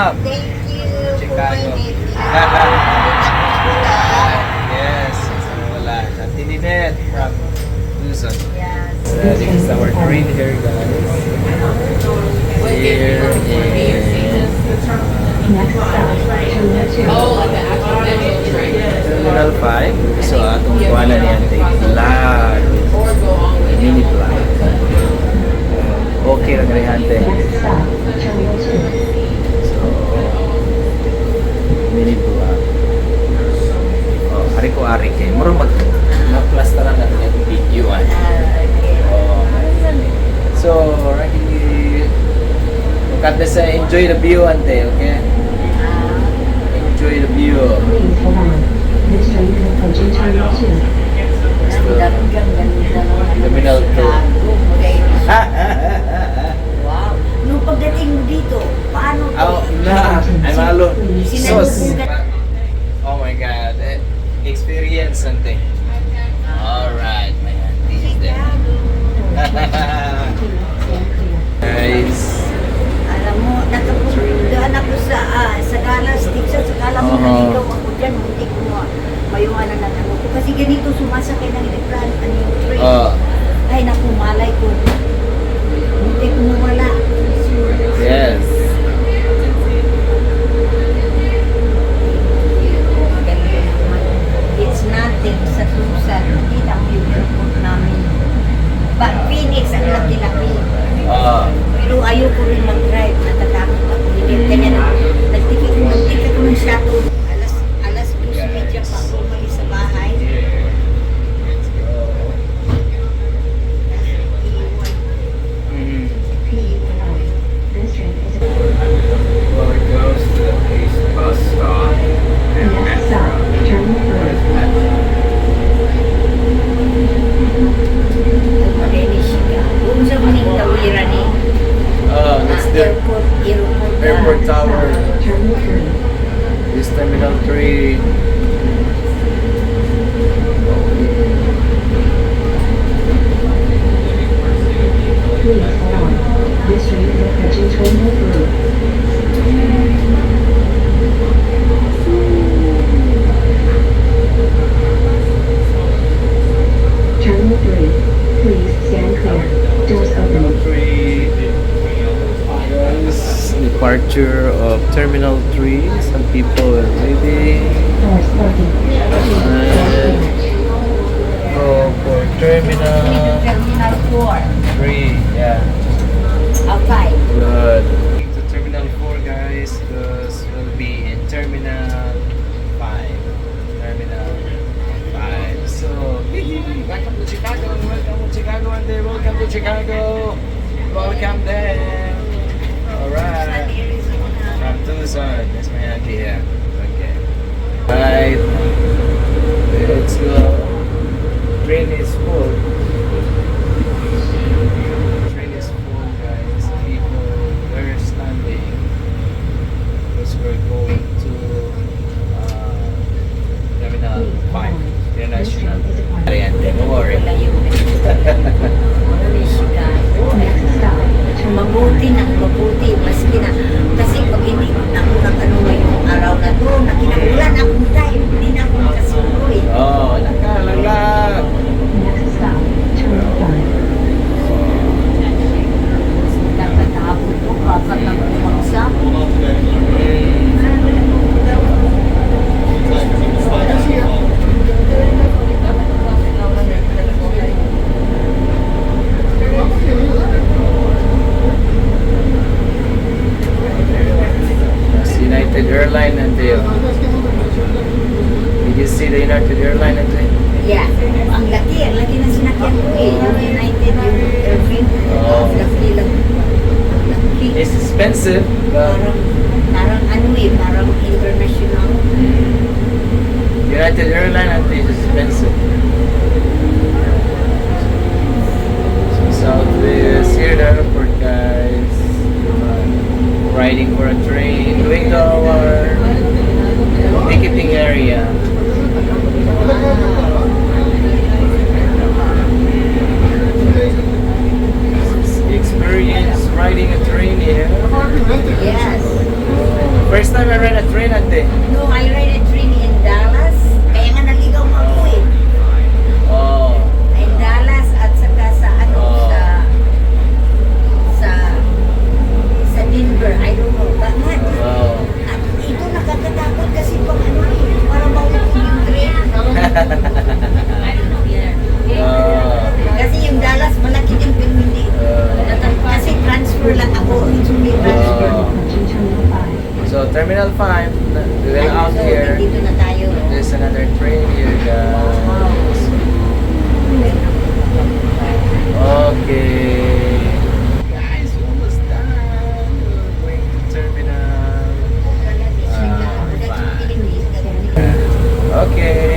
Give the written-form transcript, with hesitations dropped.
up? Thank you. Chicago. Yes, wala. Auntie Ninette from Tucson. Yes. This is our train here, guys. Here is Terminal 5. So, atong kuwanan ni Auntie. Flag. Mini flag. Okay lang rin, Auntie. So, mini flag. Oh, hari ko ari kay. Murong mag-plasteran natin yung video, Oh. So, really, magkanda sa enjoy the view, Ante, okay? Enjoy the view. Terminal 2. Wow. Nung pagdating mo dito, paano to? Oh, na. Ay, malo. Sos. Sinalubong Oh my God. Experience, Ante. Alright, my auntie is there. Guys. Alam mo, natapos ako sa Dallas, Texas, akala mo naligaw ako dyan, hindi ko mayuanan ng ano ko. Kasi ganito sumasakay ng aeroplano, yung train. Ay, naku, malay ko. Hindi ko mawala. Yes. It's nothing sa Tucson. Hindi lang yung airport namin. But Phoenix, ang laki-laki. Pero ayoko rin mag-drive. Natatakot ako. Kanya nagtikit ko ng shuttle. Alas 2:30 pa ako umalis sa bahay. Well, it goes to the East bus stop and Metro. That's the airport tower. This Terminal 3. This train is approaching Terminal 3. Terminal 3. Please stand clear. Doors open. 3. Guys, departure of Terminal 3. Some people are waiting. Doors open. And go for Terminal Terminal 4. 3. Yeah. 5. Good. To Terminal 4, guys, because we'll be in Terminal 5. Terminal 5. So, welcome to Chicago. Welcome to Chicago, and welcome to Chicago. Welcome there. Alright. From Tucson. That's my auntie here. Okay. Right. Let's go. Train is full. Train is full, guys. People, they're standing. Because we're going to Terminal 5. International. Ariante, don't worry. Mabuti na, mabuti. Maski na. Kasi pag hindi ako nag-ano ngayong araw na to, nakinakulan akong time. Hindi na ako nakasuloy. Oh, nakalala. Next stop, Terminal 5. Dapat hapon ko, kakat lang bumagsak. United Airline until. Did you see the United Airline until? Yeah. Ang laki ng sinakyan ko eh. Yung United, yung airplane. Laki lang. Laki. It's expensive, but Parang ano eh, parang international. United Airline until is expensive. So Southwest here at the airport, guys. Riding for a train, going to our ticketing area. Experience riding a train here. Yes. So, Terminal 5, we will out So, here. dito na tayo. There's another train here, guys. Okay. Guys, we're almost done. We're going to Terminal 5. Okay.